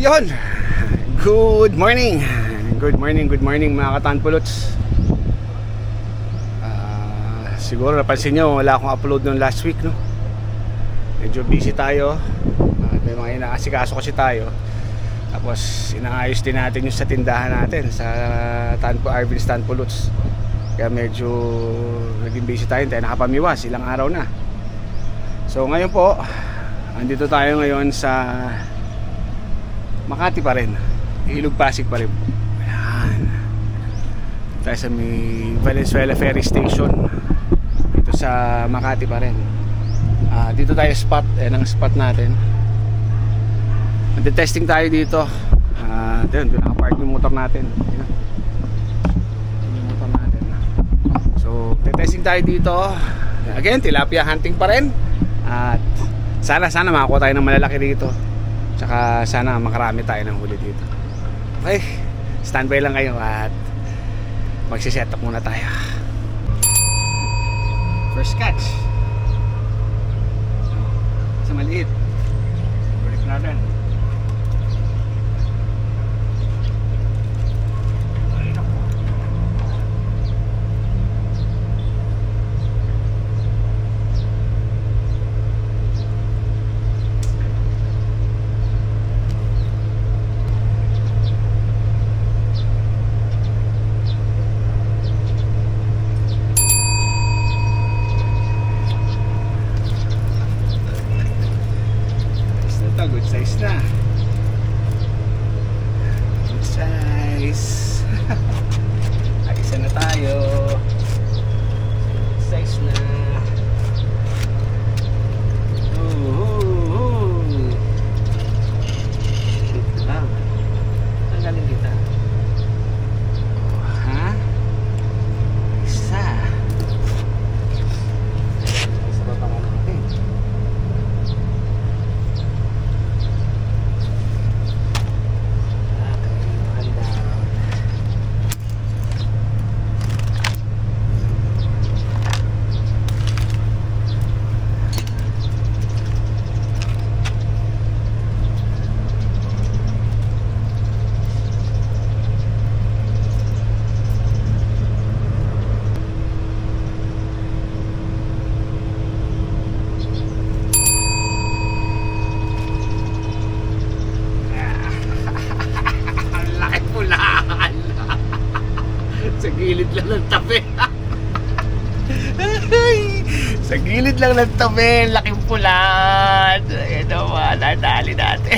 Yon. Good morning. Good morning mga katanpuluts. Siguro napansin nyo wala akong upload nung last week, no? Medyo busy tayo. May mga inaasikaso kasi tayo. Tapos inaayos din natin yung sa tindahan natin sa Arvin's Tanpuluts. Kaya medyo naging busy tayo. Tayo nakapamiwas ilang araw na. So ngayon po, andito tayo ngayon sa Makati pa rin, Ilog Pasig pa rin. Ayan. Tayo sa may Valenzuela Ferry Station dito sa Makati pa rin. Dito tayo spot, ang spot natin. Mag-testing tayo dito. Doon nakapark yung motor natin. Yung motor natin. So, testing tayo dito. Again, tilapia hunting pa rin. At sana makakuha tayo ng malalaki dito. Tsaka sana makarami tayo ng huli dito. Okay, standby lang kayo at magsiset up muna tayo. First catch sa maliit. Balik natin. Good size na. Good size. Ay, isa na tayo. Good size na. Ito lang. Ang galing kita. Ha? Isa. Isa ba pa natin? Sa gilid lang ng tabi. Sa gilid lang ng tabi, laking pulan. Ayan naman, nadali natin.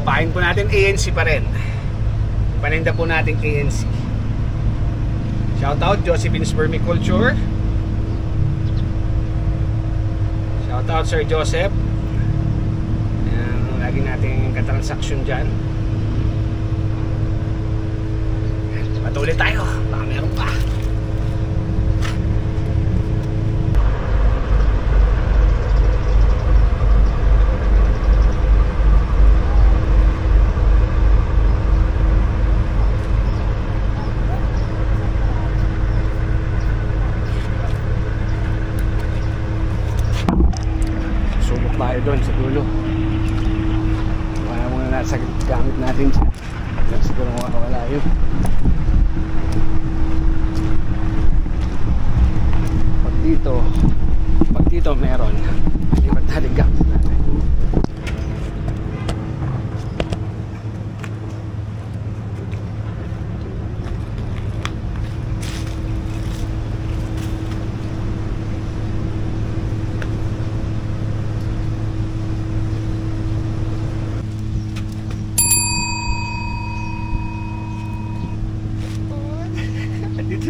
Pahin po natin ANC pa rin. Paninda po natin ANC. Shoutout Josephine's Vermiculture. Shoutout Sir Joseph. Lagi nating katransaksyon dyan. Patuloy tayo, baka meron pa. Tayo doon sa dulo. Wala muna nasa gamit natin dyan. Siguro makakawala yun. Pag dito meron, lipat natin gamit natin.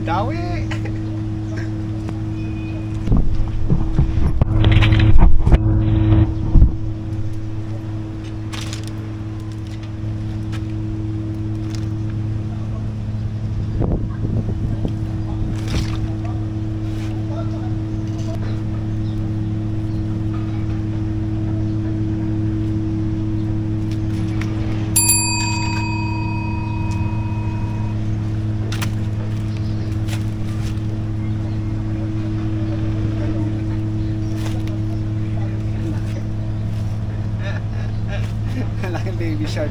Dawi! Malaking baby shark.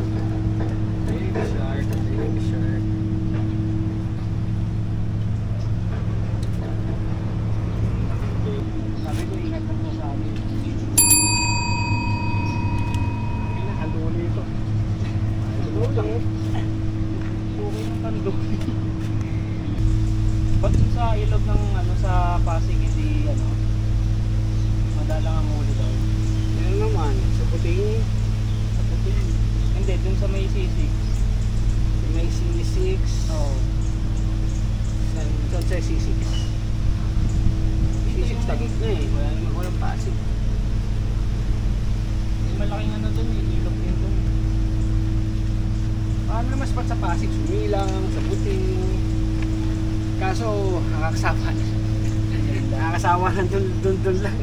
Baby shark, baby shark. Sabi ko ingat na po sa amin. Nakanduli ito. Nakanduli. Okay ng kanduli. Ba't sa ilog ng ano sa Pasig hindi ano? Madalang ang huli daw. Yan naman, sa puting. Sa puting. Hindi, dun sa may C6. Sa may C6. Oo. Saan sa C6? C6 tagig na eh. Walang Pasig. Yung malaking ano dun eh. Ilog din dun. Paano naman spot sa Pasig? Sumilang, sa puting. Kaso, nakakasama na. Nakakasama na dun lang.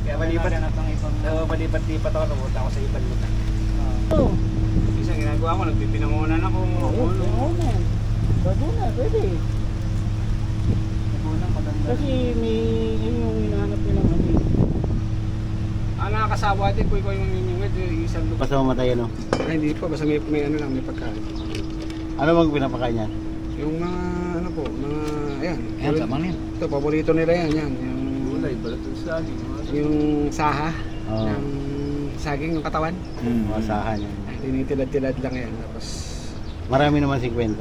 Kaya palipat-lipat ako, napunta ako sa ibang lugar. Isang ginagawa ko, nagpipinangunan ako. Pinangunan. Baduna, pwede. Nagunan, maganda. Kasi may yung hinahanap nilang ano eh. Nakakasawa din, kuy yung minimit, isang lugar. Basta mamatay ano? Ay, hindi po, basta may ano lang, may pagkain. Ano bang pinapakain yan? Yung mga, ano po, mga, ayan. Yan, samang yan. Ito, paborito nila yan, yan. Yung Gulay, balat ng saging. yung saha, Oo. ng saging, yung katawan. Masahan yan. Tinitilad-tilad lang yan. Tapos, Marami naman 50.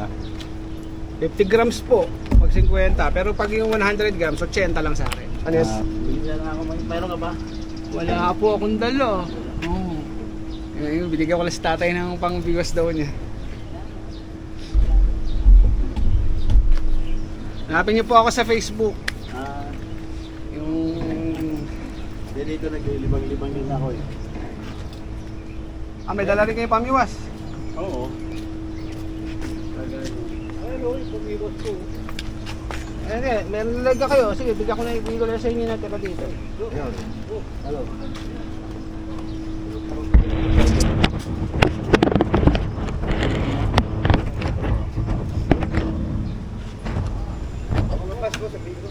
50 grams po, pag 50. Pero pag yung 100 grams, 80 lang sa akin. Ano yes? Binigyan na ako. Mayroon ka ba? Wala po akong dalo. Oo. Yung binigyan ko lang sa tatay ng pang-biwas daw niya. Hanapin niyo po ako sa Facebook. Yung Dito naglilibang-libang din ako eh. may dala rin kayo pamiwas. Oo. Ano, pamiwas ko. Meron laga kayo. Sige, bigyan ko na yung sa inyo na tira dito. Ayan. Hello. Pasko sa bigo.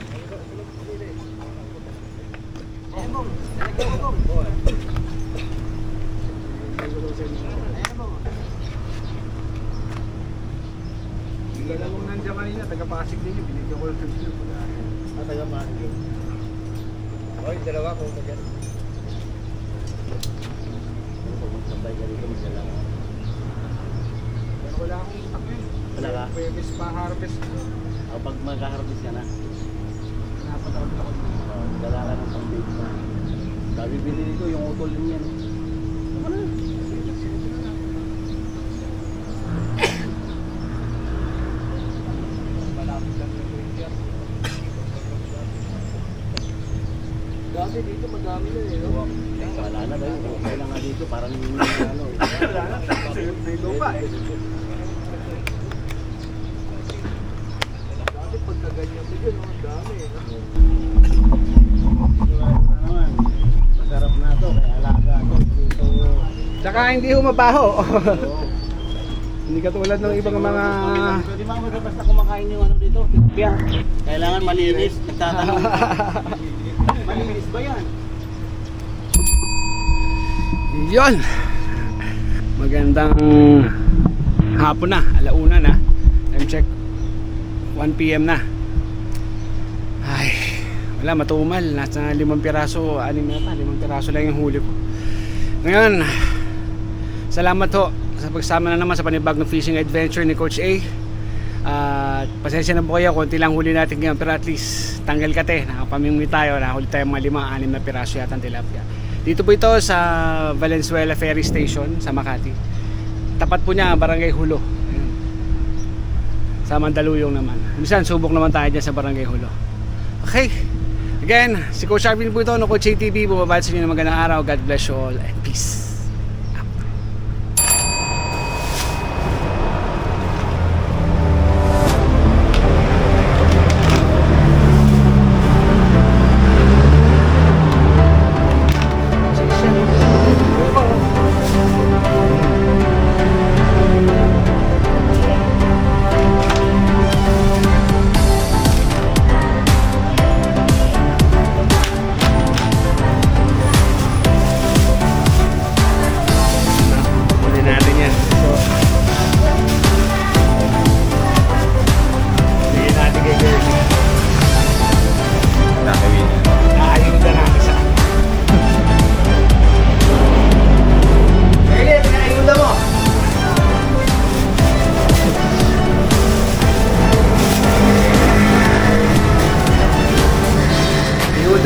Yung dalawang nandiyan kanina, taga-Pasig din yun. Binigyan ko lang sa bigo. Taga-Pasig. Oy, dalawa ko magyan. Sabay ka dito magdala. Pero wala akong itak yun. Wala ka? Pwebes pa harvest ko. Pag magka-harvest ka na, Napatawag ako. dala ka ng pang-bake na. Sabi bili dito, yung utol din yan. Ano na? Malapit lang na 20 years. Dati dito madami na eh. No? Wala na ba yun? Okay lang nga dito, parang yung ano eh. Wala na. May lupa eh. Dati pagkaganyan ko dyan, ang dami eh. Naman, masarap na to, kaya alaga to dito. Tsaka hindi humabaho. Hindi katulad ng ibang mga... Pwede ba basta kumakain yung ano dito? Tilapia. Kailangan malinis, nagtatanong. Malinis ba yan? Yun! Magandang hapon na, alauna na. Time check, 1 PM na. Ay, wala, matumal. Nasa 5 piraso, 6 na pa, 5 piraso lang yung huli ko. Ngayon, salamat ho sa pagsama na naman sa panibagong fishing adventure ni Coach A. Pasensya na po kayo, konti lang huli natin ngayon, pero at least tanggal kate, nakapamimili tayo, nakahuli tayo mga 5-6 na piraso yata ng tilapia. Dito po ito sa Valenzuela Ferry Station sa Makati. Tapat po niya Barangay Hulo. Ayan. Sa Mandaluyong naman. Minsan subok naman tayo dyan sa Barangay Hulo. Okay. Again, si Coach Arvin po ito, no Coach ATV. Bumabalik sa inyo ng magandang araw. God bless you all and peace.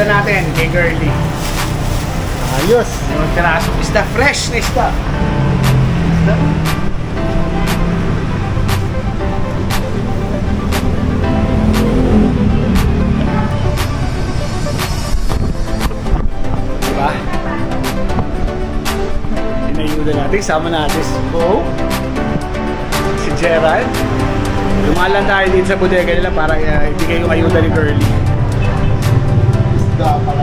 Natin kay Girly. Ayos. Yung terasong isda, fresh na isda. Isda. Diba? Inayuda natin, sama natin si Bo, si Gerald. Lumalan tayo dito sa bodega nila para ibigay yung ayuda ni Girly. Isda pala.